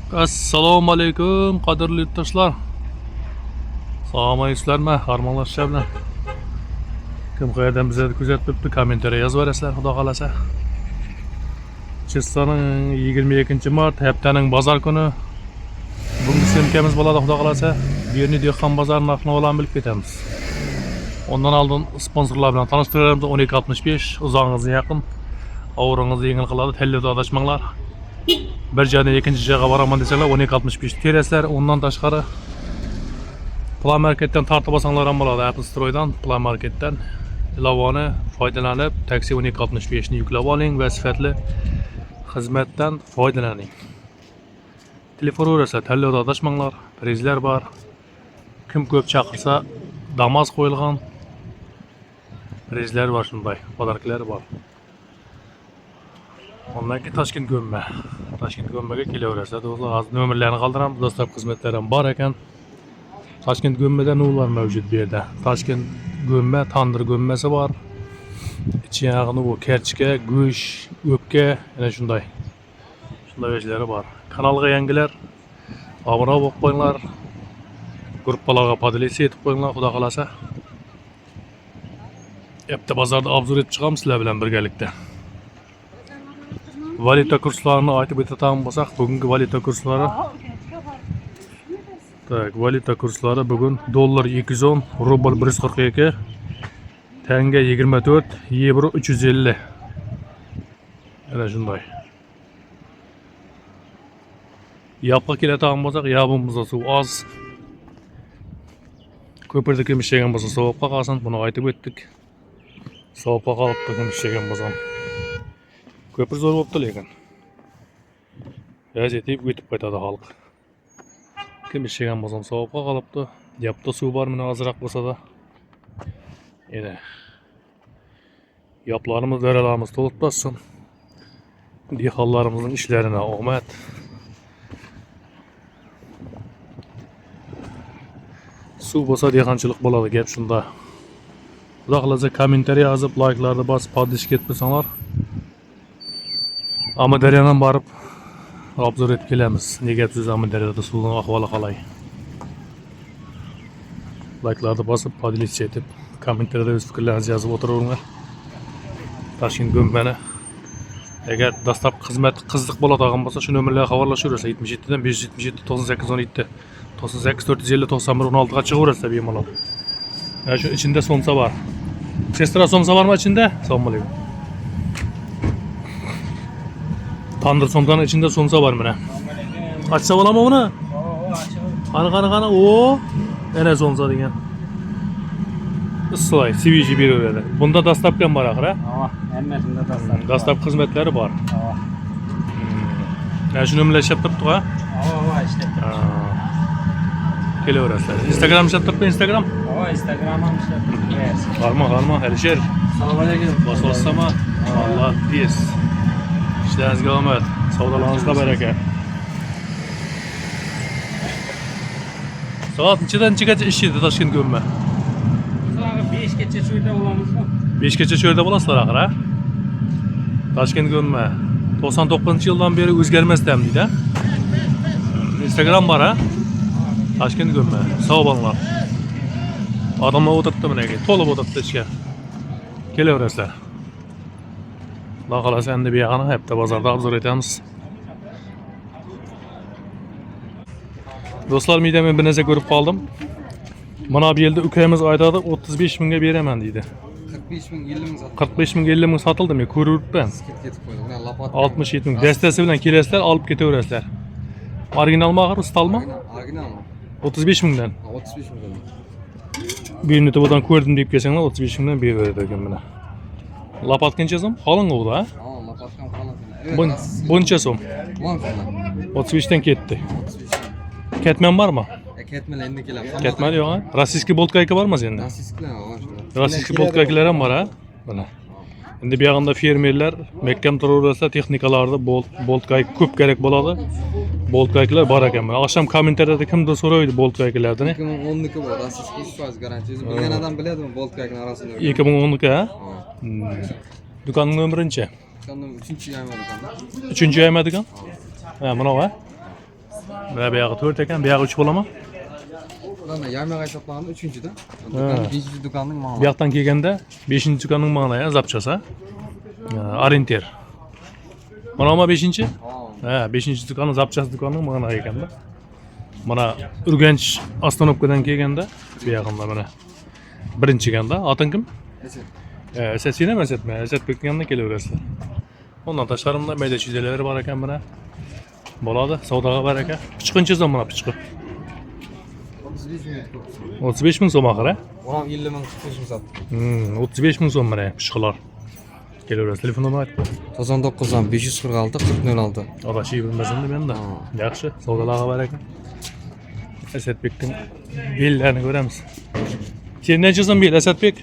Assalomu alaykum qadrli yurtdoshlar. Salomatsizlarmi? Harmonlashcha bilan. Kim qayerdan bizni kuzatibdi, kommentariya yozib berasizlar, xudo xolasa. Chirchiqning 22 mart haftaning bozor kuni. Bugun semkamiz bo'ladi, xudo xolasa. Yerni dehqon bozor narxini bilan bilib ketamiz. Ondan oldin sponsorlar bilan tanishtiramiz. 1265 uzog'ingizga yaqin. Avringizni yengil qiladi, telefon adashmanglar. Bir joydan ikinci joyga boraman desanglar 1265 terasizlar. Ondan tashqari Plan Market'ten tartib olsanglar ham bo'ladi. Apple Store'dan, Plan Market'ten ilovani foydalanib, taksi 1265 ni yuklab oling va sifatli xizmatdan foydalaning. Telefon urasizlar, tanlovda adashmanglar. Prizlar bor. Kim ko'p chaqirsa, damas qo'yilgan. Prizlar bor shunday, podarklar bor. Ondan ki Toshkent Gömme. Toshkent Gömme'ga kelaverasizlar. Do'stlar, hozir nomerlarni qoldiramiz. Dastlab xizmatlari ham bor ekan. Toshkent Gömme'da nurlar mavjud bu yerda. Toshkent Gömme, tandir gömmesi bor. İçiyag'ini bu kerchka, go'sh, o'pka, yana shunday. Shunday ishlar bor. Kanalga yangilar obuna bo'lib qo'yinglar. Gruppalarga podelitsiya etib qo'yinglar, xudo xolasa. Yapta bozorda obzor etib chiqamiz sizlar bilan birgalikda. Valyuta kurslarini aytib o'tadigan bo'lsak, bugungi valyuta kurslari valyuta kurslari bugun dollar 210, rubl 142, tanga 24, yevro 350. Ana shunday. Yoqqa keladigan bo'lsak, yabimizda suv oz. Ko'pirda kim ishlagan bo'lsa, sovuqqa qolsin, buni aytib o'tdik. Sovuqqa qolibdi kim ishlagan bo'lsa. Köprü zor oldu lekin. Gazete ötüp qaytadi xalq. Kim ishlagan bo'lsam sovuqqa qolibdi. Yapda suv bor, meni azroq bo'lsa da. Ene. Yaplarımız, daralarımız to'lib bassin. Dehqonlarimizning ishlarine omad. Suv bo'lsa dehqonchilik bo'ladi, gap shunda. Xudo xolasa kommentariya yozib, like'larni bosib, podpisk etmasanglar. Amudaryodan barib obzor etib kelamiz. Nega siz Amudaryoda suvning ahvoli qalay? Like'larni bosib, podelitsiya etib, kommentariyada o'z fikrlaringizni yozib o'tiringlar. Toshkent Gömmeni agar dastlab xizmat qiziq bo'ladigan bo'lsa, shu nomerlarga xabarlashaverasizlar. 77 dan 577 98 17 98 450 91 16 ga chiqaverasizlar bemalol. Ya shu ichida somsa bor. Sestra somsa bormi ichida? Assalomu alaykum. Tandır somsanın içinde somsa var mı ne? Açsa olamam onu? Qani, o, ene somsa degan. Islay, sivici bir öyle. Bunda dastlapkan var axir, ha? Hammasida dastlab. Dastlap xizmatlari bor. Ya shuni bilan ishlab turibdi, ha? Ishlab turibdi. Kelaverasizlar. Instagram ishlab turibdi, Instagram? Instagram ham ishlab turibdi. Qarma, Alisher. Assalomu alaykum. Bosossama. Allah diz. İşlerinizga omad, savdolaringizga baraka. Soat nechadan nechaga ishlaydi Toshkent Gömme? Soat 5 gacha cho'yda bo'lamizmi? 5 gacha cho'yda bo'lasizlar axir, ha? Toshkent Gömme 99-yildan beri o'zgarmasdan deydi. Instagram bor, ha? Toshkent Gömme. Sog' bo'linglar. Odamlar o'tiribdi mana, to'lib o'tiribdi ichga. Kelaverasizlar. Xudo xolasa endi bu yoqni hafta bozorda obzor etamiz. Do'stlar, men bir narsa ko'rib qoldim. Mana bu yerda ukamiz aytadi 35 mingga beraman deydi. 45 ming 50 ming sotdi. 45 ming 50 ming sotildi, men ko'ribman. Ketib qo'ydi. Mana lopat 67 ming dastasi bilan kelasizlar, olib ketaverasizlar. Originalmi axir, istalmi? Originalmi? 35 mingdan. 35 mingdan. Bir YouTube'dan ko'rdim deb kelsanglar 35 mingdan beraveradi ekan mana. Lopat qancha so'm? Qolin o'g'da, ha? Lopat ham qoladi. Buncha so'm? 35 dan ketdi. Ketman bormi? Ketmali endi keladi. Ketmadi yo'q, ha? Rossiyskiy boltkayka bormi senda? Rossiyskiy boltkaykalar ham bor, ha? Mana. Endi bu yoqda fermerlar mahkam turaversa, texnikalarda boltkay ko'p kerak bo'ladi. Boltkaykalar bor ekan. Oqshom kommentariyada kimdir so'raydi boltkaykalardan. 2010niki bor, rossiyskiy 100% garantiya. O'zi bilgan odam biladimi boltkaykaning orasida? 2010niki, ha? Do'konning nomerinchi? Do'konning 3-yayma do'koni. 3-yayma do'kon? Ha, mana va? Ve bayağı 4 ekan, bayağı 3 bo'lami? Mana yarmaga hisoblaganda 3-da. Do'kon 5-chi do'konning Bu ma'nosi. yoqdan kelganda 5-do'konning ma'nosi zapchasa. Orienter. Mana bu 5-chi? Ha, 5-do'konni zapchasa do'konining ma'nosi ekanda. Mana Urganch ostanovkadan kelganda bu yoqda mana. Birinchi ekanda. Oting kim? Esat sen emas etma. Esatbek yanına kelaverasizlar. Ondan tashqarimda mayda chizalar bor ekan mana. Bo'ladi, savdoga baraka. Pichqinchi so'm mana pichqi. 35 ming so'm oxiri. 50 ming tutishim sotdi. 35 ming so'm mana pichqilar. Kelaverasiz. Telefon nomeri ayt. 99 546 4006. Adashib bilmasin menda. Yaxshi, savdolarga baraka. Esatbekning bellarini ko'ramiz. Sen necha so'm bil Esatbek?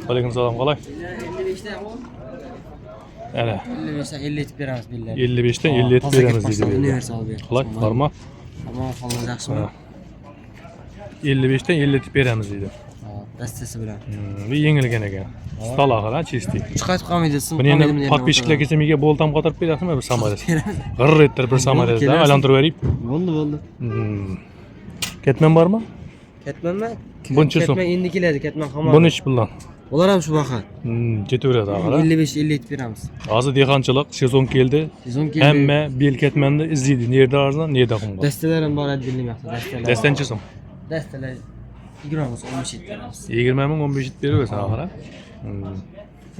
Alaykum salom, qalay? 55'ten Ana 55'ten 50 etip beramiz billah. 55'ten 50 etib beramiz deydi. Universal bir. Qalay? Bormi? Ama falan yaxshimi? 55'ten 50 etib beramiz deydi. Dastasi bilan. Bir yengilgan ekan. Stal axir, chisti. Chiqaytib qolmaydisin. Buni endi podpishchilar kelsa menga boltam qatarib berasizmi bir samolyot? G'irr ettirib bir samolyotda aylantirib berib. Bo'ldi. Ketman bormi? Ketmanmi? Buncha so'm. Ketman endi keladi, ketman hamon. Buni ish bilan. Ular ham shu baqa. Ketaveradi axir. 55-50 etib beramiz. Hozir dehqonchilik sezon keldi. Sezon keldi. Hamma bel ketmanda izlaydi. Nerda arzon, nerda qimmat. Dastalar ham bor edi bilmayapti, dastalar. Dastanchi so'm. Dastalar 15 etib beramiz. 20 ming 15 etib beraversan axir.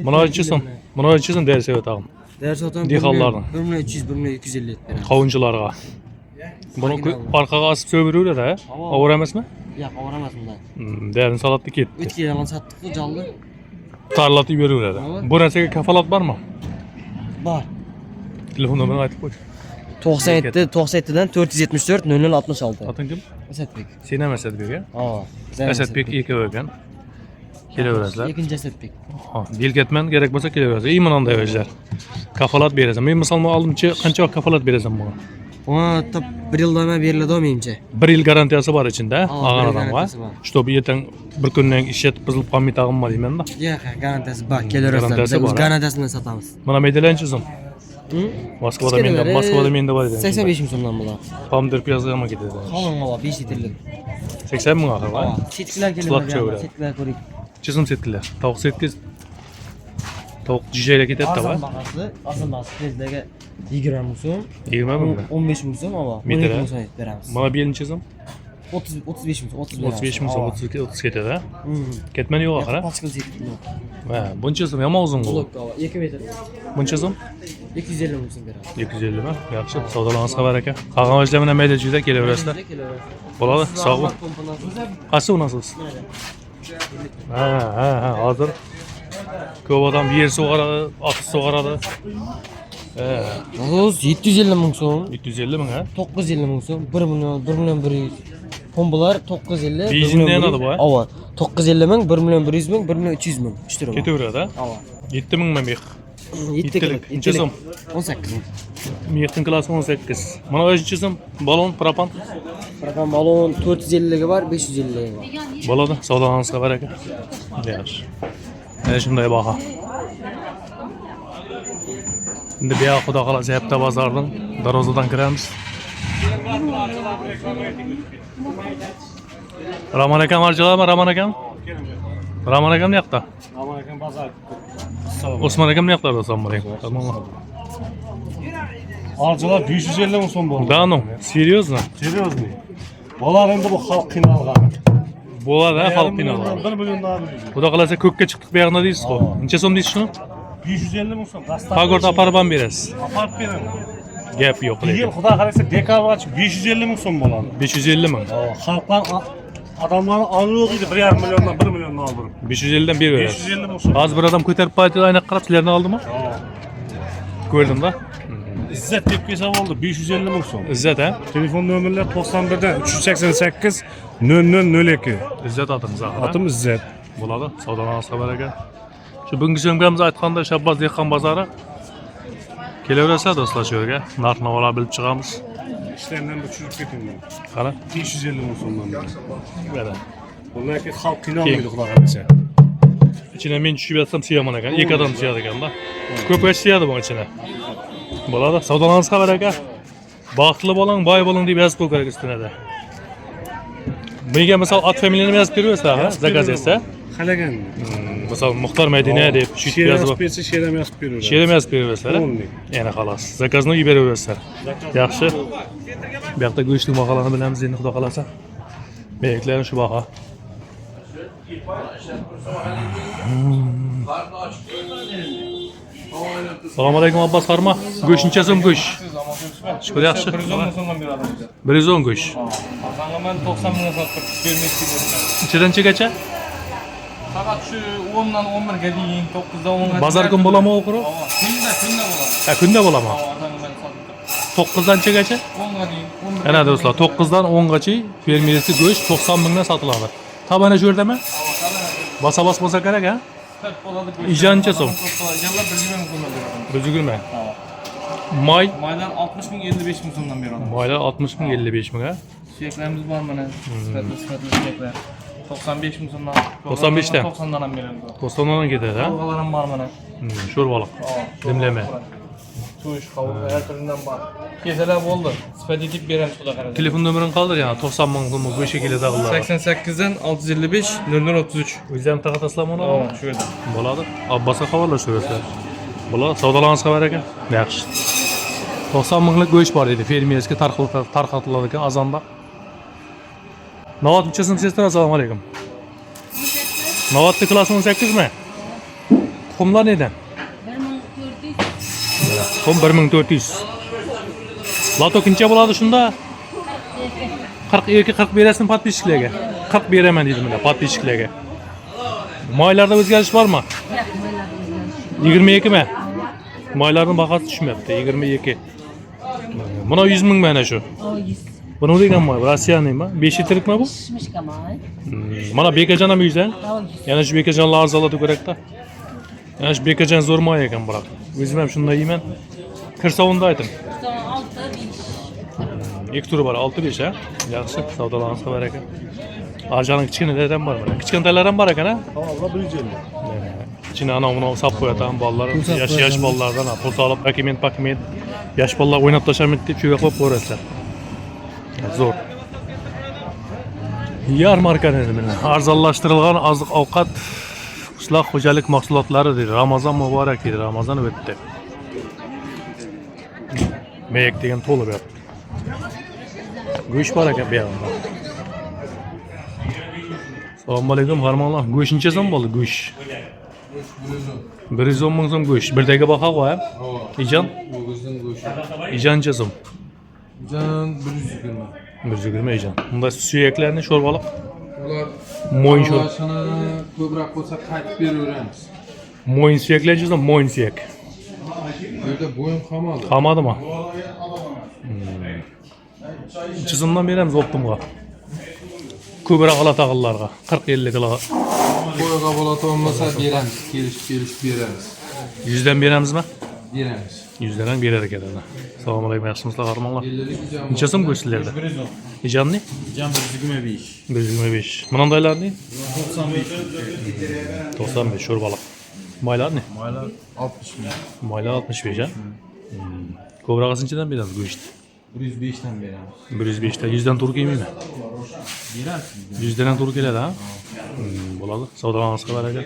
Mana necha so'm? Mana necha so'm dersa o'tag'im. Ders otam Dehqonlarning. 1300, 1250 etib beramiz. Qovunchilarga. Buni orqaga osib so'yiraveradi, ha? Ovur emasmi? Yo'q, avaramas bundan. Derin salatni ketdi. O'tga yalan satdik-ku, jalli. Tarlatib beraveradi. Bu narsaga kafolat bormi? Bor. Telefon nomerini aytib qo'y. 97 dan 474 0066. Oting kim? Asadbek. Sen ham Asadbek, ha? Ha. Asadbek ikki ekan. Kelaverasizlar. Ikkinchi Asadbek. Ha, belkatman kerak bo'lsa kelaverasiz. Iymon deyverasizlar. Kafolat berasan. Men misolni oldimcha qancha vaqt kafolat berasan bunga? Buna tab 1 yildan beriladi menimcha. 1 yil garantiyasi bor ichida, Ha, olgan bir yil odamga. garantiyasi bor. Чтобы ertaң bir kundan ishlatib buzilib qolmaytag'inmi deyman-da. Yo'q, garantiyasi bor. Kelaverasizlar. Garantiyasi Biz bor, ha? garantiyasi bilan sotamiz. Mana maydalanchi so'm. Moskvada menda bor edi. 85 ming so'mdan bo'ladi. Pomidor piyozga ham ketadi. Qolgan baba 5 litrlik. 80 ming axir, ha? Setkilar Slab keladi. cho'g'ra. Setkilar ko'ring. Chizim setkilar. Tovuq setkiz. Tovuq jijayla ketadi-da, Arzon va? bahasi, arzon bahasi prezidagi 20 ming so'm, 20 ming. 15 ming so'm, ava. Metra. 12 ming so'm etib beramiz. Mana bu yilni chizim 35 ming so'm, 30 beramiz. 35 ming so'm, 30 ketadi, ha? Hmm. Ketman yo'q axir, ha? Pachkil setkilar. Ha, buncha so'm yomon uzun bu. Blok ava, 2 metr. Buncha so'm 250 ming so'm beramiz. 250 mi? Yaxshi, savdolarimiz xabar aka. Qolgan ishlar bilan mayda-chuyda kelaverasizlar. Bo'ladi, sog' bo'l. Qaysi unasiz? Ha, hozir ko'p odam yer sug'aradi, oqis sug'aradi. O'z 750 ming so'm, 750 ming, ha? 950 ming so'm, 1 million, 1 million 100. Pombalar 950. Benzin ne yanadi bu, ha? Ava. 950 ming, 1 million 100 ming, 1 million 300 ming. 3 lira. Ketaveradi, ha? Ava. 7 ming ming. 7 Yettilik. Necha so'm? 18 ming. Miyaqtin klasi 18. Mana o'sha so'm balon, propan. Propan balon 450 ga bor, 550 ga bor. Bo'ladi, savdolarimiz xabar aka. Yaxshi. Mana shunday baho. Endi bu yoq xudo xolasa yapta bozordan darvozadan kiramiz. Rahman akam archalarmi? Rahman akam? Rahman akam ne yoqda? Rahman akam bozor. Osman akam ne yoqlarda? Assalomu alaykum. Tamam. Arıcılar 550 ming so'm bo'ldi. Да ну, серьезно? Seryozni. Bolar endi bu xalq qiynalgan. Bo'ladi, ha, xalq qiynaladi. 1 milliondan. Xudo xolasa ko'kka chiqdik bu yoqda deysiz-ku. Necha so'm deysiz shuni? 550 ming so'm. Pagort aparib ham berasiz. Aparib beraman. Gap yo'q Bir yil lekin. xudo xolasa dekabrgacha 550 ming so'm bo'ladi. 550 ming. Xalqdan adamlarni ong'i yo'q edi 1,5 milliondan 1 milliondan oldirib. 550 dan berib berasiz. 550 ming so'm. Hozir bir odam ko'tarib qo'ydi, ayna qarab sizlarni oldimi? Ko'rdim-da. İzzet deb kelsa bo'ldi 550 ming so'm. Izzat, ha? Telefon nomerlar 91 dan 388 0002. Izzat otimiz axir. Atim İzzet. Bo'ladi, savdolarimiz xabar aka. Shu bugungi sömkamiz aytganda Shabbos dehqon bozori. Kelaverasizlar do'stlar shu yerga. Narx-navolar bilib chiqamiz. İşlerinden de çürük getirdim. Qara. 550 ming so'mdan. Mana. Bunlar ki halk qiynalmaydi xudo xolasa. İçine men tushib yatsam siyaman ekan. Ikki odam siyadi ekanda. Ko'p siyadi bu ichine. Bo'ladi, savdolarimiz xabar aka. Baxtlı bolang, boy bolang deb yozib qo'yish kerak üstüne de. Menga misol at familiyani yozib berversa, ha, zakaz etsa. Xalagan. Misol Muxtor Madina deb shit She'r yozib yozib bersa, she'r ham yozib beraveradi. she'rim yozib beraversalar. Yana xolos. Zakazni uyga beraversalar. Yaxshi. Bu yoqda go'shtli maqolani bilamiz endi xudo xolasa. Meyaklarni shu baho. Assalomu alaykum Abbas Farma. Go'sht necha so'm go'sht? Shukur yaxshi. 110 go'sht. Tamamen 90 milyon sattık. Vermekçi bu. Nechadan nechagacha? Fakat şu 10'dan 11'e deyin 9'dan 10'a. Bazar kun bo'ladimi o'qiri? Kunda bo'ladi. Ha, kunda bo'ladimi? Tamamen sattık. 9dan nechagacha? 10'a deyin. 11'e. Ana do'stlar, 9dan 10gacha fermerisi go'sht 90 mingdan sotiladi. Tabana shu yerdami? Basa-bas bo'lsa kerak, ha? İjancha so'm. Yallar 120 120. milyon. May Maydan 60 bin 55 bin sonundan beri adam. maylar 60 ming 55 ming, ha? Çiçeklerimiz var mı ne? Sıfatlı çiçekler. 95 bin sonundan. 95'ten. 90'dan beri. 90dan ketadi, ha? Kavgalarım var mı ne? Sho'rbalık. Dimleme. Tuş, kavga her türünden var. Keseler oldu. Sıfat edip veren suda karardı. Telefon nömerini qaldir yana 90 ming so'm bu şekilde dağılır. 88'den 655 0033. O'zim taqat aslam onu. Şöyle. Bo'ladi. Abbasga xabarlashaverasizlar. Bular savdolarimiz xabar ekan. Yaxshi. 90 minglik go'sht bor edi. Fermerga tarqatiladigan azonda. Navot necha so'm seslar? Assalomu alaykum. Navotni klassi 18 mi? Tuxumlar nedan? 1400. Tuxum 1400. Lato qancha bo'ladi shunda? 42-40 berasizmi podpисчикларga? 40 beraman dedim mana podpисчикларga. Maylarda o'zgarish bormi? 22 mi? Maylarning bahasi tushmayapti. 22. Buna 100 ming mana shu. O 100. Buni degan moy, Rossiyaningmi? 5 litrlikmi bu? Pişmiş kamay. Mana bekajon ham 100 dan. O 100. Yana shu bekajonlar arzonladi kerak-da. Yana shu bekajon zo'r moy ekan biroq. O'zim ham shunday yeyman. Kirsovunda ayting. Son 6 5. 2 turi bor, 6-5 ha. Yaxshi, savdolarimiz xabar ekan. Arjanning kichkinalardan bor mana. Kichkintalar ham bor ekan ha. Allah 150. İçine ana ona sap koyatan ballar, yaş ballardan pul alıp pakiment, yaş ballar oynat taşamit deyip şöyle koyup koyarlar. Zor. Yarmarka nedimine arzallaştırılgan azlık avukat qishloq xo'jalik mahsulotlari deydi. Ramazon muborak deydi. Ramazon o'tdi. Meyek degan to'lib yotdi. Go'sht bor ekan bu yoqda. Assalomu alaykum harmonlar. Go'sht necha so'm bo'ldi go'sht? 110 ming so'm go'sht. Birdagi baho qo'yam. Ijon? O'g'izning go'shti. Ijon necha so'm? Jan 120. 120 ijon. Bunda suyaklarni sho'rbalık. Ular Mo'yin sho'r. sho'rashini ko'proq bo'lsa qaytib beraveramiz. Mo'yin suyaklar necha so'm? Mo'yin suyak. Bu yerda bo'yin qolmadi. Qolmadimi? Necha so'mdan beramiz optimga? Ko'proq alatag'illarga 40-50 kilo. Qo'yga bo'lata olmasa beramiz, kelishib beramiz. 100 dan beramizmi? Beramiz. 100 dan ham berar ekan. Assalomu alaykum, yaxshimisizlar harmonlar? 50lik ijam. Necha so'm go'shtlarda? Ijonni? Can 125. 125. Bunandaylarni? 95. 95 sho'rbalık. Maylarni? Maylar 60 bin. Maylar 65 ha. Ko'proq qanchadan beramiz go'sht? 105'ten beramiz. 105 ta 100 dan tur kelmaymi? Berasiz. 100 dan tur keladi ha? Bo'ladi. Savdolarimiz xabar ekan.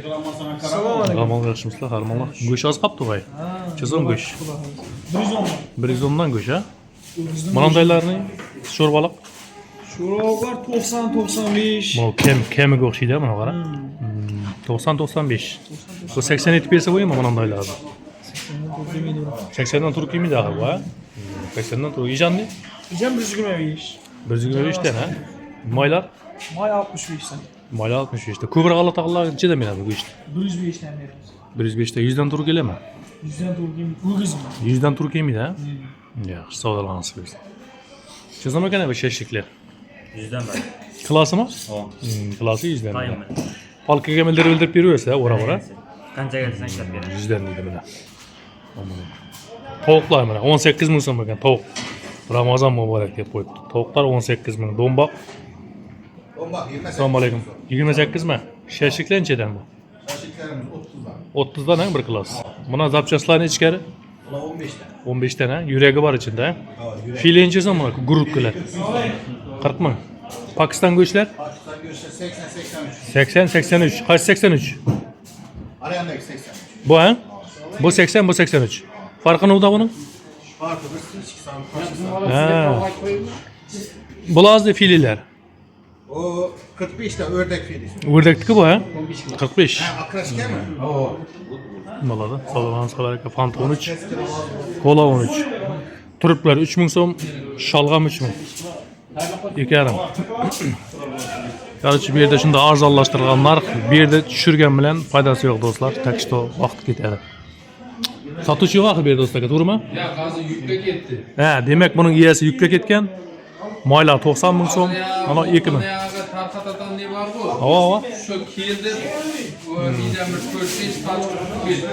Ramon yaxshimisizlar, harmonlar. Go'sht oz qolibdi voy. Chizim go'sht. 110 dan go'sht ha? Bunandaylarni sho'rbalık. Şuralar 90-95. Bu kemiga o'xshaydi mana qara. 90-95. Bu 80 etib bersa bo'ladimi bunandaylarni? 80 dan tur kelmaydi axir bu ha? 80 dan tur. Ijonni? Diyeceğim 125. 125 dan ha? Maylar? May 65'ten. Maylar 65 ta. Ko'proq alatag'illar nechadan beradi go'sht? 105'ten veririz. 105 ta 100 dan tur keladimi? 100'den doğru bu kız mı? 100 dan tur kelmaydi ha? Yaxshi, savdolarimiz bersin. Chizim ekan bu shashliklar. 100'den var. Klasimi? O. Klasi 100 dan. Dayım ben. Palkaga bildirib berversa, ora-ora. Kanca gelirsen işlep verin. 100 dan deydi mana. Tovuqlar mana 18 ming so'm ekan tovuq. Ramazon muborak deb qo'yibdi. Tovuqlar 18 ming. Do'mboq. Assalomu alaykum. 28 mi? Shashliklar nechadan bu? Şaşıklarımız 30'dan. 30 dan bir klass. Buna zapchastlarni ichkari Ulan 15 tane. 15 tane. Yüreği var içinde. Filinci zaman gurutkular. 40 mı? Pakistan göçler? Pakistan göçler 80-83. 80-83. Kaç 83? Arayandaki 83. Bu ha? Bu 80, bu 83. Farkı ne da bunun? Farkı bir 2 santim. Ha. Bu az da fililer. O 45 de ördek fili. Ördekti bu ha? 45. Akraşke mi? Oo. Maladı. Salınan salarka fanta 13. Kola 13. Turplar 3000 so'm, şalgam 3000. Yekarim. Kardeşim bir yerde şunda arzonlashtirilgan narx, bir yerde tushirgan bilan foydasi yo'q do'stlar. Tak что vaqt ketadi. Sotuvchi yo'q axir bu yerda do'stlar, to'g'rimi? Yo'q, hozir yukka ketdi. Ha, demak buning egasi yukka ketgan. Moylar 90 ming so'm, mana 2 ming. Tarqatatan ne bor bu? Ava. Shu keldi. Bu bizdan bir 4-5 qancha keldi.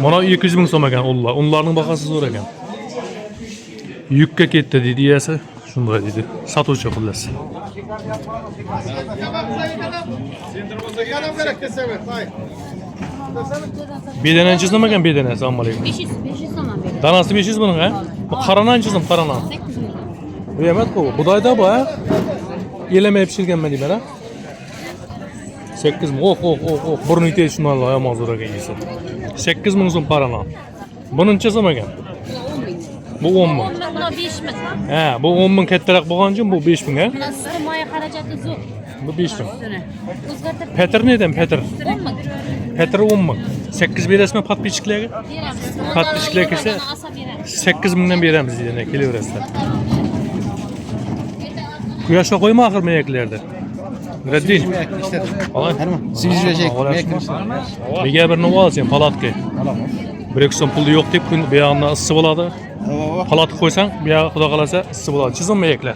Mana 200 ming so'm ekan ular. Ularning bahasi zo'r ekan. Yukka ketdi dedi egasi. Shunday dedi. Sotuvchi xullas. Bedenanchiz nima ekan bedana? Assalomu alaykum. 500 so'm beradi. Danasi 500 buning ha? Bu qarananchizim, qaranan. 800 ming. Bu emas bu. Budayda bu ha? Yelemay pishirganman deyman ha? 8 ming. Oh. Burni yetay shundan loya mazur ekan yesa. 8 ming so'm qaranan. Buningcha so'm ekan. Bu 10 ming. Buna 5 ming. Ha, bu 10 ming kattaroq bo'lgan uchun bu 5 ming ha? Buna sizning moya xarajati zo'r. Bu 5 ming. O'zgartirib Petr nedan Petr? 10 ming. Petr 10 ming. 8 berasizmi podpischilarga? Beramiz. Podpischilar kelsa Asab beramiz. 8 mingdan beramiz deydi, kelaverasizlar. Quyoshga qo'yma axir mayaklarda. Raddin. Alan. Siz verecek. Bega bir nima olsan palatka. 1 so'm puli yo'q deb kun bu yoqdan issiq bo'ladi. Palatga qo'ysang, bu yoq xudo qalasa issiq bo'ladi. Chizim mayaklar.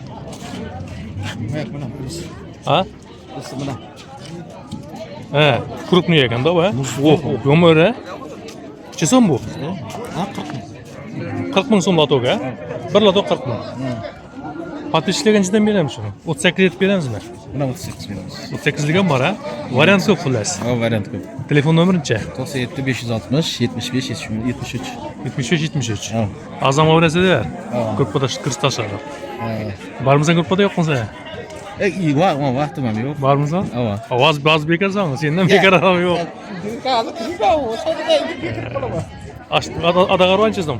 Ha? Ha, krupniy ekan-da bu. Yo'mora. Necha so'm bu? 40 ming so'm latoga. Bir lato 40 ming. Patishlanganchidan beramiz shuni. 38 etib beramizmi? Buna 38 beramiz. 38 degan bor ha? Variant ko'p xullas. Ha, variant ko'p. Telefon nomerincha? 97 560 75 73. 73. Ha. Azam obrasida. Ko'ppada kirib tashladi. Bormisan ko'ppada yo'qmisan? Vaqtim ham yo'q. Bormisan? Ha. Ovoz baz bekarsan, sendan bekar ham yo'q. Adag'arvanchizdim.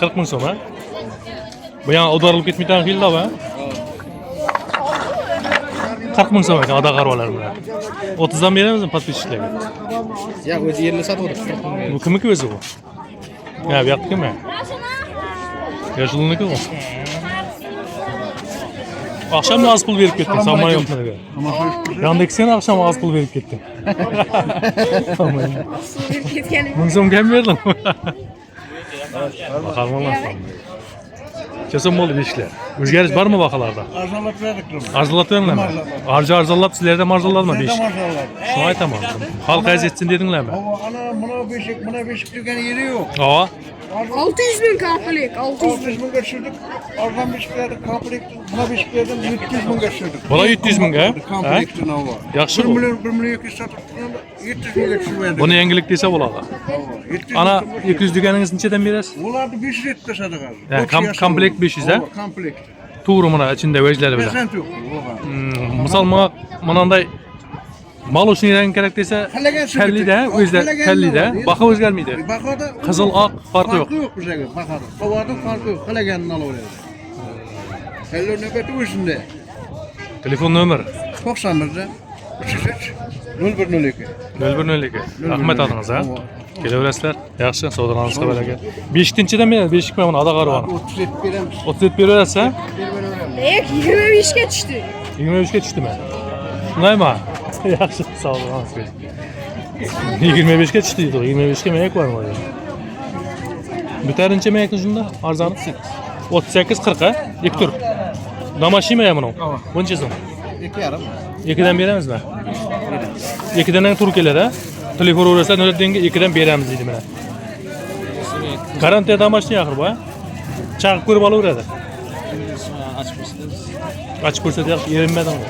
40 ming so'm ha? Bu yana o'darilib ketmaydigan xilda va? 40 ming so'm ekan adag'arvalar bilan. 30 dan beramizmi podpischilarga? Yo'q, o'zi yerli sotib Bu kimniki o'zi bu? Ha, bu yoqnikimi? Yoshulniki bu. Akşam az pul verip kettin, sanma yok dedi. Yandaksen akşam az pul verip kettin. Ming so'm kam berding. Bakalım Allah. Kesin bo'ldi ishlar. O'zgarish bormi baholarda? Arzonlab verdik. Arzonlab berdilarmi? Arzonlab sizlarda arzonladimi besh? Shuni aytaman. Xalq aziyatsin dedinglarmi? Ana buna beşik dükkanı yeri yok. Ha? 600 bin komplek, 600 bin. 600 bin geçirdik. Arzon beşiklerdi, komplekt. Buna beşiklerden 700 bin geçirdik. Buna 700 ming ha? Komplektin hava. Yaxshi 1 bu. milyon 200 satıp 700 bin geçirverdik. Buni yangilik desa bo'ladi. 700 Ana 200 deganingiz nechadan berasiz? Ulardı 500 etti sadık abi. Ya, komplekt 500 ha? Komplekt. To'g'ri mana ichida vejlari bilan. Prezent yok. Misol manday mal uchun yangi kerak desa, kallida, o'zida kallida, baho o'zgarmaydi. Bakada Qizil oq farqi yo'q. Farkı yok bize göre. Bakada. Havada farkı yok. Kalaganını alıveradi. Hello nöbeti o'zinde. Telefon nomer 91'de 33 0102. 0102. Rahmat adınız ha. Kelaverasizlar. Yaxshi, savdolarıngiz qabalaka. 5-dan beradi, 5 mana adag'arvan. 37 beremiz. 37 berasiz ha? Ek 25'e düştü. 25 ga tushdimi? Shundaymi? Yaxshi, savdolarıngiz. 25 ga tushdi, 25 ga mayak bormi? Bitarincha mayakni shunda arzoni? 38-40 ha? İlk tur. Damashima ya buni. Buncha so'm. 2,5. 2dan beramizmi? 2dan tur keladi ha? Telefon uğrasa nöbetdengi 2dan beramiz deydi mana. Garantiya damashni axir bu ha? Chaqib ko'rib olaveradi. Ochib ko'rsatib erinmadingmi?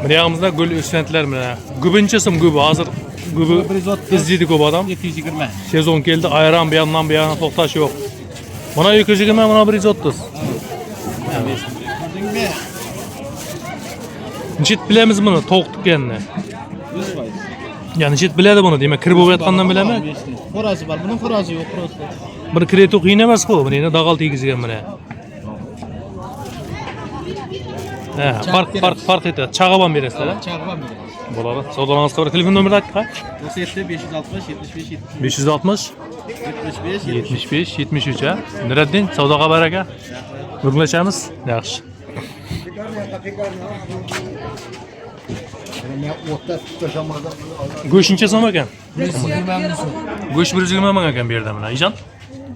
Mine yağımızda gül üstentiler mine. Gübünçesim gübü hazır. Gübü izledi köp adam. 720. Sezon geldi ayran bir yandan bir yana toxtaş yok. Buna 220 buna 130. Nişit bilemiz bunu toqtuk kendine. Yani nişit biledi bunu değil mi? Kir boğu yatqandan bilemi? Xorazı var. Bunun xorazı yok. Bir kredi qiyin emas ku, buni endi dağal tegizgan mana. Fark etadi. Chag'aban berasizlar. Çağırmam bile. Bo'ladi. Savdolarыңizga bir telefon nomeri aytdik. 97 560 75 70 560 75 75 73 ha. Nuriddin savdoga baraka. Bugunlashamiz. Yaxshi. Go'shincha so'm ekan. 120 so'm. Go'sh 120 ming ekan bu yerda mana. Ijon?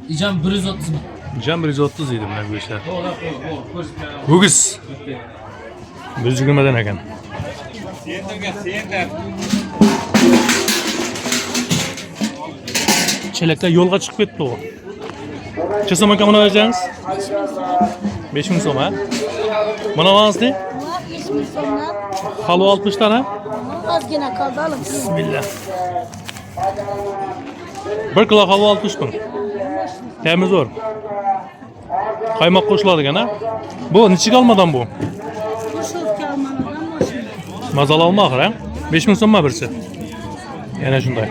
Ijam 130 ming. Ijon 130 deydi mana go'shlar. Ho'giz. 120 dan ekan. Chelaklar yo'lga chiqib ketdi u. Necha so'm ekan buni bersangiz? 5000 so'm ha. Mana avansi? 5000 so'mdan Halı 60 tane. ozgina qoldi oling. Bismillah. 1 kilo halı 60 bin. Temiz zo'r. Qaymoq qo'shiladi ekan ha. Bu nechiga olmadan bu? Qo'shilib olmadan mashina. Mazal olma axir ha. 5000 so'mma birsi. Yana shunday.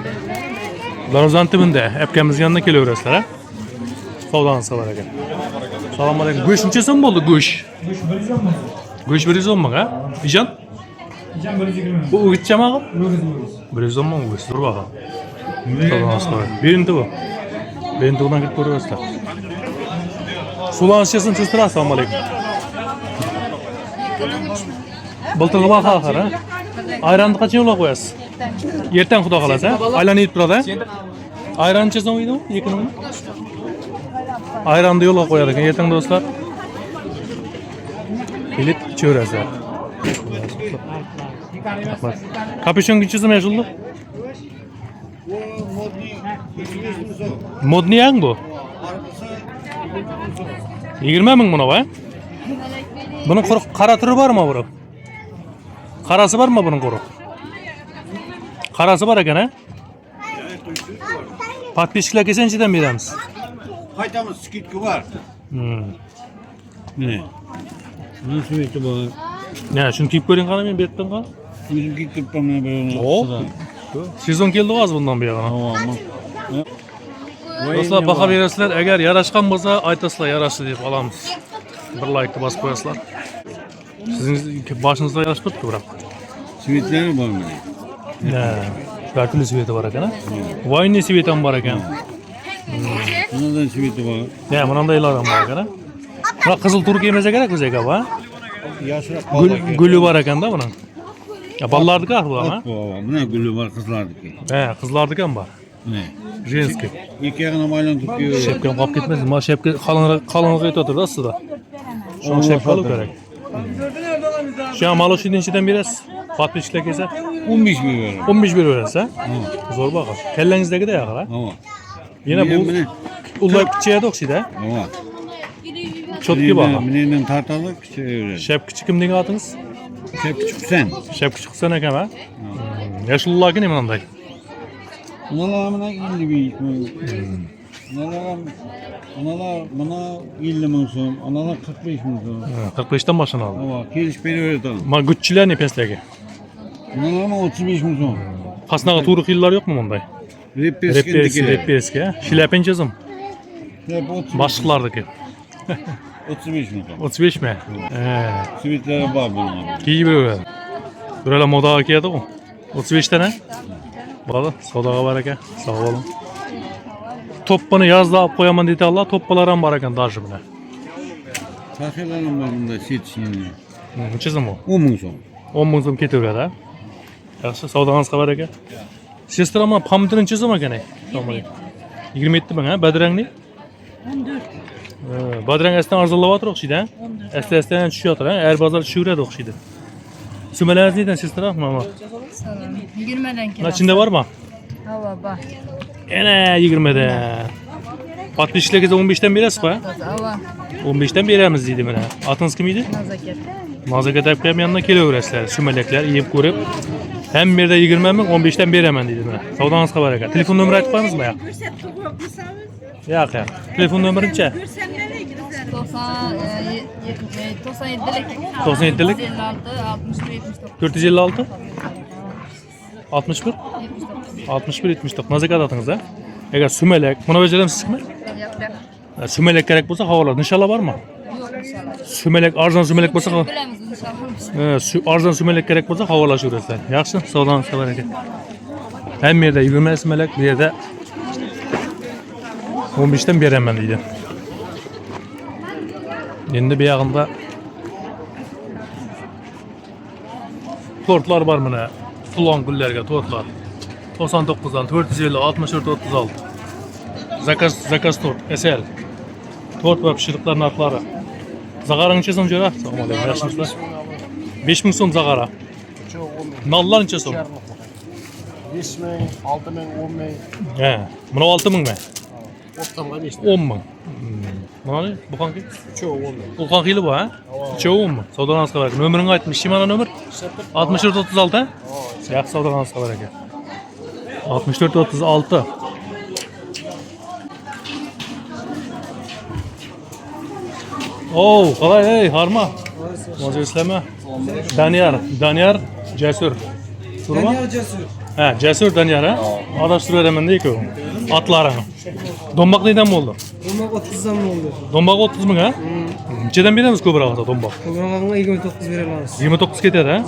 Darvozan tibinda apkamizning yoniga kelaverasizlar ha. Savdolarni savar ekan. Assalomu alaykum. Go'sht necha so'm bo'ldi go'sht? Go'sht 110 ming ha? Ijon? Ijam 120. Bu o'gitchami axir? 110 ming go'sht. Tur baqa. Savdolarni savar. Birinchi bu. Birinchidan kirib ko'rasizlar. Sulanışçasını çözdür. Assalomu alaykum. Bulturga baqa axir ha. Ayranni qachon yo'lga qo'yasiz? Ertan xudo xolasa. Aylanib yetib turadi ha. Ayran necha so'm edi u? 2 ming. Ayranni yo'lga qo'yadi ekan ertan do'stlar. Kelib ichaverasizlar. Kapüşon necha so'm yashildi? Modniy yang bu. 20 ming buna va? Bunun quruq qara turi bormi buni? Qarasi bormi buning quruq? Qarasi bor ekan ha? Подписчиклар kelsanchidan beramiz. Qaytamiz, skidka var. Ne? Bunun sürekli bu. Ne, shuni kiyib ko'ring qani men berdim qani. Bizim gittik bana böyle. Hop. Sezon keldi hozir bundan buyog'ina. Tamam. Do'stlar, baho berasizlar. Agar yarashgan bo'lsa, aytasizlar yarashdi deb olamiz. Bir like bosib qo'yasizlar. Sizning boshingizda yarashib turibdi biroq. Svetleri var mı? Ne? Kartuli sveti bor ekan. Voyni sveti ham bor ekan. Bunda da sveti var. Ne, bunday ham bor ekan. Buna qizil turk emas kerak o'zi aka, va? Yaşlı Guli bor ekanda buni. Ya ballarniki axir bu ha? Buna gülü var kızlardaki. He, qizlarniki ham bor. Ne? Женский. İki yakına maylan tutuyor. Shepkam qolib ketmasin. Mana shepka qalinroq aytib o'tirdi ustida. Shuni shepka olib kerak. Shu ham maloshidan ichidan berasiz. Podpishchilar kelsa 15 bin ver. 15 berib berasiz ha? Zo'r baho. Kallangizdagida yaxir ha? Ama. Yana bu ular kichiyadi o'xshaydi ha? Ama. Chotki baho. Minenden tartalı küçüğe öyle. Shep kichik kim degan otingiz? Hep küçük sen. Shep kichik Husan akam ha? Yashullarki nima bunday? Analar bana 50 bin. Analar bana 50 bin son. Analar 45 bin son. 45 dan boshlanadi. Ama keliş beri öyle tamam. Mana guchchilar ne pesdagi? Analar ama 35 bin son. Pastnaga to'g'ri xillar yo'qmi bunday? Reppeski. Shlyapinchizm. Hep 35. Boshliqlardiki. 35 bin son. 35 mi? Sivitlere var bunlar. Kiyib beradi. Buralar modaga kiyadi u. 35 tane. Bo'ladi, savdoga baraka. Sog' bo'ling. To'ppani yozda olib qo'yaman dedi Allah, to'ppalar ham bor ekan daji bilan. Tahirlerim var bunda seçişini. Necha so'm bu? 10 bin son. 10 ming so'm ketaveradi ha. Yaxshi, savdongizga baraka. Sestra mana pomidor necha so'm ekan? Assalomu alaykum. 27 ming ha, badrangni? 14. Badrang aslan arzonlayapti o'xshaydi ha. Asta-asta tushyapti ha. Har bozor tushaveradi o'xshaydi. Sumalangiz neydan sestra? Mana. 20'den Mana ichida bormi? Hava bak. Yana 20 dan. Podpishchilarga 15 dan berasizmi? Hava. 15'ten beremiz deydi mana. Atınız kim idi? Nazaket. Nazaket akam yanına kelaverasizlar. Sumalaklar yeyip ko'rib. Hem bir de 20 ming 15'ten beraman deydi mana. Savdongizga barakat. Telefon nomeri aytib qo'yamizmi yo'q? Yo'q, yo'q. Telefon nomerinchi? 97'lik 456 61 61 79 nazakat atınız ha. Eğer sümelek, buna beceremsiz mi? Sümelek gerek bolsa havalar. İnşallah var mı? Sümelek, arzan sümelek bolsa arzan sümelek gerek bolsa havalaşırızlar. Yaxşı, sağolun, bereket. Hem yerde 20 sümelek, bir yerde 15'ten beraman deydi. Endi bu yağında tortlar var mı ne? Tulan güllerge tortlar. 99'dan 450 64 36. Zakaz tort, esel. Tort ve pişirdikler narxları. Zagara neçe so'm jo'ra? Assalomu alaykum, yaxshimisizlar? 5000 so'm zagara. Nallar neçe so'm? 5000, 6000, 10000. He, buna 6000 mi? Ortamga 5. 10 ming. Mana bu qancha? Çoğu 10 bin. Bu qanchayli bu ha? Cho'mi? Savdolaringizga barakat. Nomerini aytdim. Shimana nomer? 64 36 ha? Yaxshi, savdolaringizga barakat. 64 36. Oo, qalay ey, harma. Mo'jiz islama. Daniyar, Jasur. Daniel Cesur. Ha, Jasur Daniyar ha? Adashtiraveraman deyku. Atlarini. Dombaq neydan bo'ldi? Dombak 30'dan mı oldu? Dombaq 30 ming ha? Nechadan beramiz ko'proq olsa dombaq? Programına 29 verilmez. 29 ketadi ha?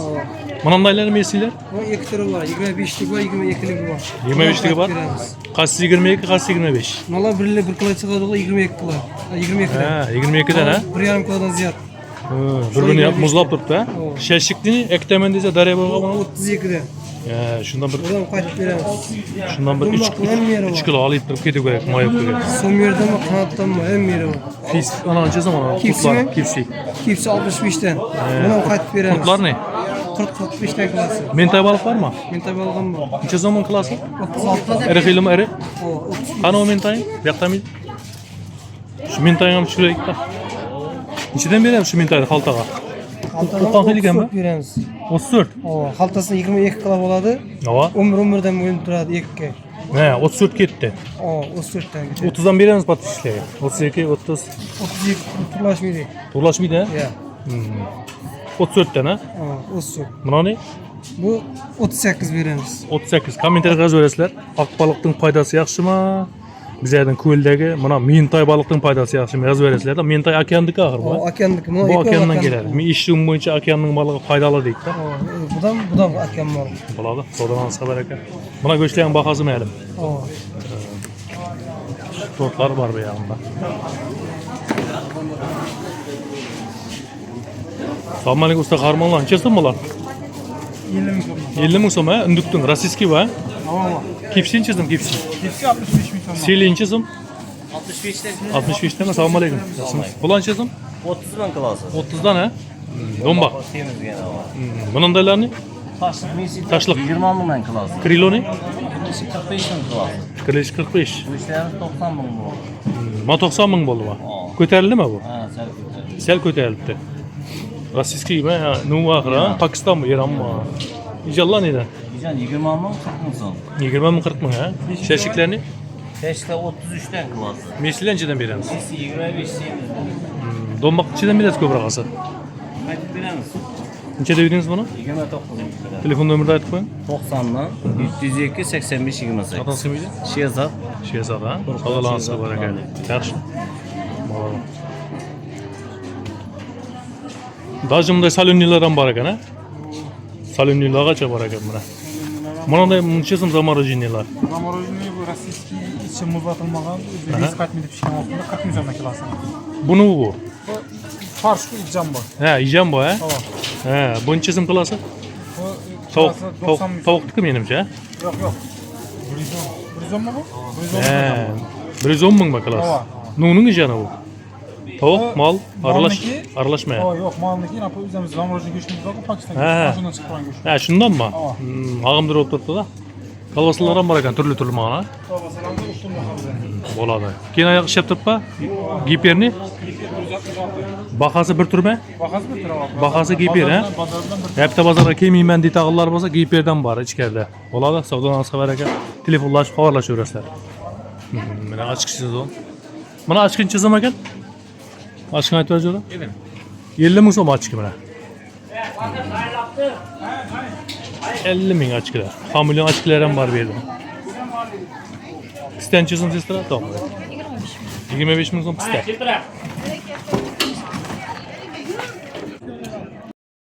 Manandaylar mesilar? Ama 2 tane var. 25'lik var, 22'lik var. 25'ligi bor. Qaysi 22, qaysi 25? Nala birle bir kilo çıkardı o 22 kilo. 22 kilo. Ha, 22'dan ha? 1,5 kilodan ziyad. Bir-birini yap, muzlab turibdi ha? Şeshikni ektaman desa daryo bo'lgan. 32'den. Ya, shundan bir Oradan qaytib beramiz. shundan bir 3 kilo olib turib ketish kerak, moyib kerak. Son yerden mi, kanattan mı, hem yeri var. Fis ana necha zamon? Kipsi mi? Kipsi. Kipsi 65'ten. Buradan qaytib beramiz. Kurtlar ne? 40-45'ten klası. Mentay balık var mı? Mentay balgam mı? Necha zamon klasi? 36'da. Eri xilimi eri? O, 30. Qani o mentay? Bu yoqda mıydı? Şu mentayni ham tushiraylik da. Nechadan beramiz shu mentayni xaltaga? Haltadan Qanchalik ekan bu? 34 beramiz. 34. O, haltasını 22 kilo oladı. Ava. 11'den bölünüp durады 2'ye. He, 34 ketdi. O, 34'ten gidiyor. 30'dan beramiz patishlarga. 32, 30. 32 turlaşmıydı. Turlashmaydi ha? Ya. 34'dan ha? O, 34. Buna ne? Bu 38 veremiz. 38. Kommentariyga yozverasizlar. Oq baliqning foydasi yaxshimi? Bizlarning ko'ldagi mana mentay baliqning foydasi yaxshimi yozverasizlar. Mentay okeandiki axir bu. O, okeandaki. Bu okeandan keladi. Men eshitishim bo'yicha okeanning balig'i foydali deydi-da. O, budan okean var. Bo'ladi. Savdolaringizga barakat. Buna go'shtlarning bahasi ma'lum. O, Tortlar var bu yanında. Assalomu alaykum usta qarmonlar. Necha so'm bular? 50 ming so'm ha? Indukning rossiyskiy va? Kipsi necha so'm kipsi? Hepsi 65 bin ton. Seli necha so'm? 65'te 65 dan. Assalomu alaykum. Bular necha so'm? 30 bin klası. 30 dan ha? Dombaq. Temiz gene var. Bunandaylarni? Taşlık misi. Taşlık. 20 bin klası. Kriloni? Misi 45 bin klası. Kilish 45. Bu işlerimiz 90 bin bu. Ma 90 ming bo'ldi bu. Ko'tarildimi bu? Ha sen güzel. Sel ko'tarilibdi. Rossiyskiy mi? Nu axir ha? Pokistonmi, Eronmi? İnşallah neydi? Güzel 20 bin 40 bin son. 20 ming 40 ming ha? Şeshiklarni? Teşte 33'ten klası. Mesilar nechadan beramiz? Misi 25 siyemiz. Dombaq nechadan berasiz ko'proq olsa? Kaçıp veremiz? Necha dedingiz buni? 29 bin. Telefon nomerini aytib qo'ying. 90'dan 302 85 28. Atangiz kim edi? Şehzat. Shehzod ha? Savdolaringizga barakat. Yaxshi. Даже bunday salonnilar ham bor ekan ha? Salonnilargacha bor ekan buni. Bunday necha so'm zamorоженныйлар? Замороженный bu rossiyskiy içi muzlatılmagan biz katmide pişen altında 40 bin ton kilası. Buni bu. Bu farş bu icambo. Ha, ijam bu ha? Tamam. Ha, bu necha so'm qilasiz? Bu Tovuq, kilası 90 bin. tovuqniki menimcha. Yok yok. Brizon. Brizon mu bu? Brizon. Ha, 110 ming mi qilasiz? Tamam. Nuning ijani bu. Tovuq, mal, Malniki- aralashmaydi. O yok malniki yine bu üzerimiz zamorоженный göçümüz var bu Pakistan Ha. göçü. Şundan çıkan göç. Ha, shundanmi? Tamam. Ag'imdir bo'lib turibdi-da. Kolbasalar ham bor ekan, turli-turli mana. Baba selam da ustum bakalım. Bo'ladi. Keyin oyoq ishlab turibmi? Giperni? Bakası bir turma? Bakası bir lira var. Bakası giyip yer, ha? Bazardan Hep de bazara kelmeyman deydi ağıllar bolsa giyip yerden bar ichkarida. Bo'ladi, savdodan asqa baraka. Telefonlashib xabarlashaverasizlar. Mana ochqichsiz o. Mana ochqin chizim ekan. Ochqin aytib berjadi. 50 ming so'm ochqi mana. 50 ming ochqilar. Hamilyon ochqilar ham bor bu yerda. Pistan chizim sizlar, tamam. 25 ming so'm pista.